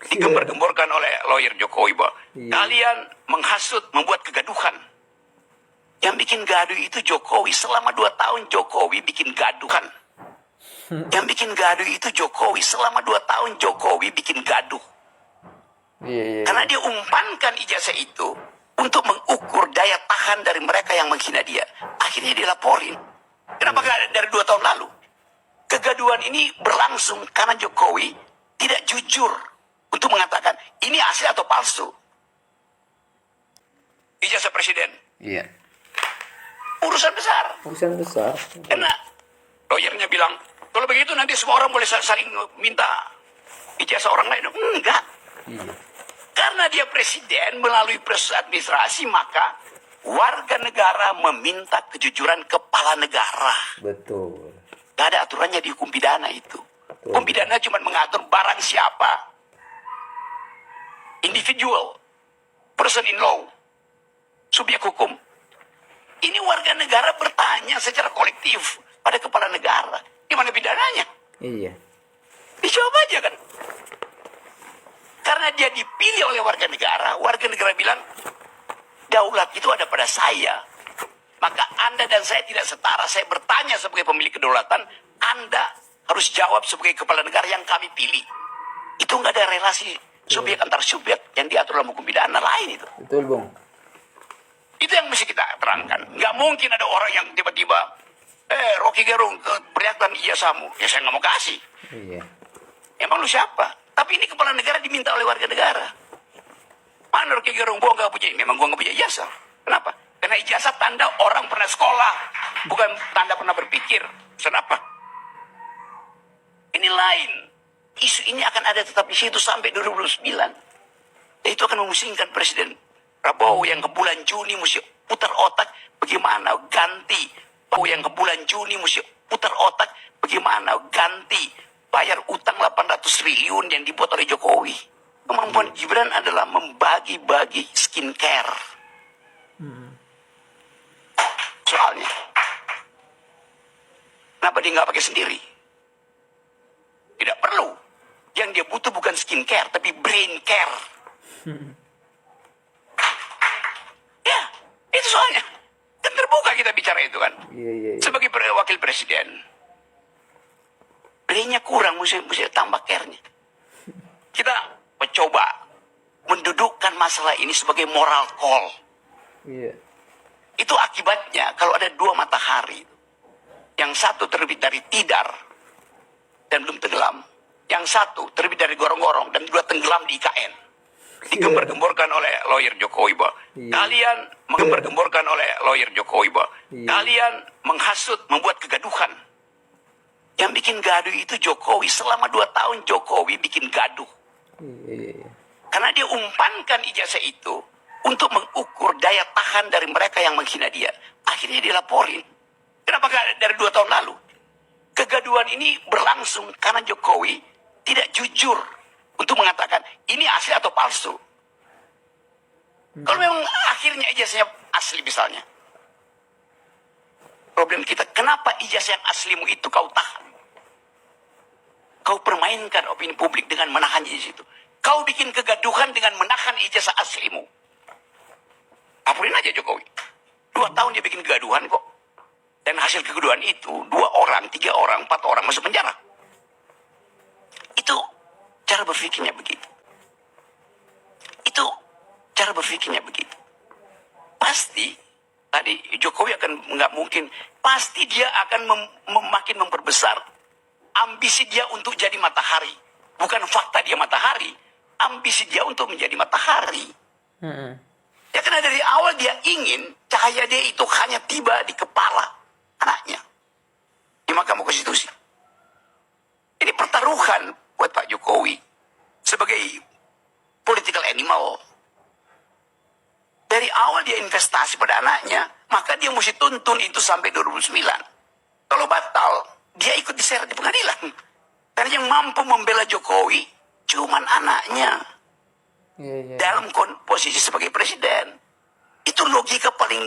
digembar-gemborkan oleh lawyer Jokowi bahwa kalian menghasut, membuat kegaduhan. Yang bikin gaduh itu Jokowi. Selama 2 tahun Jokowi bikin gaduhan. Yang bikin gaduh itu Jokowi. Selama 2 tahun Jokowi bikin gaduh. Karena dia umpankan ijazah itu untuk mengukur daya tahan dari mereka yang menghina dia. Akhirnya dilaporin. Kenapa gak dari 2 tahun lalu? Kegaduhan ini berlangsung karena Jokowi tidak jujur untuk mengatakan ini asli atau palsu. Ijazah presiden. Iya. Urusan besar. Urusan besar. Karena lawyernya bilang, kalau begitu nanti semua orang boleh saling minta ijazah orang lain. Enggak. Iya. Karena dia presiden melalui proses administrasi, maka warga negara meminta kejujuran kepala negara. Betul. Gak ada aturannya di hukum pidana itu. Hukum pidana cuma mengatur barang siapa. Individual. Person in law. Subjek hukum. Ini warga negara bertanya secara kolektif pada kepala negara. Gimana pidananya? Iya. Dijawab aja kan. Karena dia dipilih oleh warga negara bilang, daulat itu ada pada saya. Maka Anda dan saya tidak setara. Saya bertanya sebagai pemilik kedaulatan, Anda harus jawab sebagai kepala negara yang kami pilih. Itu nggak ada relasi subjek antar subjek yang diatur dalam hukum pidana lain itu. Betul, Bung. Itu yang mesti kita terangkan. Nggak mungkin ada orang yang tiba-tiba, Rocky Gerung, perlihatkan ijazahmu. Ya saya nggak mau kasih. Iya. Emang lu siapa? Tapi ini kepala negara diminta oleh warga negara. Mana Rocky Gerung? Gua nggak punya, memang gua nggak punya ijazah. Kenapa? Karena ijazah tanda orang pernah sekolah, bukan tanda pernah berpikir. Kenapa? Ini lain. Isu ini akan ada tetap di situ sampai 2029. Dan itu akan memusingkan Presiden Prabowo yang ke bulan Juni mesti putar otak bagaimana ganti. Prabowo yang ke bulan Juni mesti putar otak bagaimana ganti bayar utang 800 triliun yang dibuat oleh Jokowi. Kemampuan Gibran adalah membagi-bagi skincare. Soalnya, kenapa dia nggak pakai sendiri? Tidak perlu. Yang dia butuh bukan skincare, tapi brain care. Ya, itu soalnya. Kan terbuka kita bicara itu kan. Iya. Sebagai wakil presiden, brainnya kurang, mesti tambah care-nya. Kita mencoba mendudukkan masalah ini sebagai moral call. Iya. Itu akibatnya kalau ada 2 matahari. Yang satu terbit dari tidar dan belum tenggelam. Yang satu terbit dari gorong-gorong dan 2 tenggelam di IKN. Digembar-gemborkan oleh lawyer Jokowi bahwa kalian menggembar-gemborkan oleh lawyer Jokowi bahwa kalian menghasut, membuat kegaduhan. Yang bikin gaduh itu Jokowi. Selama 2 tahun Jokowi bikin gaduh. Iya. Karena dia umpankan ijazah itu untuk mengukur daya tahan dari mereka yang menghina dia. Akhirnya dilaporin. Kenapa gak dari 2 tahun lalu? Kegaduhan ini berlangsung karena Jokowi tidak jujur untuk mengatakan ini asli atau palsu. Kalau memang akhirnya ijazahnya asli misalnya. Problem kita, kenapa ijazah yang aslimu itu kau tahan? Kau permainkan opini publik dengan menahan ijazah itu. Kau bikin kegaduhan dengan menahan ijazah aslimu. Laporin aja Jokowi. 2 tahun dia bikin kegaduhan kok. Dan hasil kegaduhan itu 2 orang, 3 orang, 4 orang masuk penjara. Itu cara berpikirnya begitu. Itu cara berpikirnya begitu. Pasti tadi Jokowi akan nggak mungkin. Pasti dia akan makin memperbesar ambisi dia untuk jadi matahari. Bukan fakta dia matahari. Ambisi dia untuk menjadi matahari. Ya karena dari awal dia ingin cahaya dia itu hanya tiba di kepala anaknya. Di Mahkamah Konstitusi. Ini pertaruhan buat Pak Jokowi. Sebagai political animal. Dari awal dia investasi pada anaknya. Maka dia mesti tuntun itu sampai 2009. Kalau batal, dia ikut diseret di pengadilan. Karena yang mampu membela Jokowi cuman anaknya. Dalam posisi sebagai presiden. Itu logika paling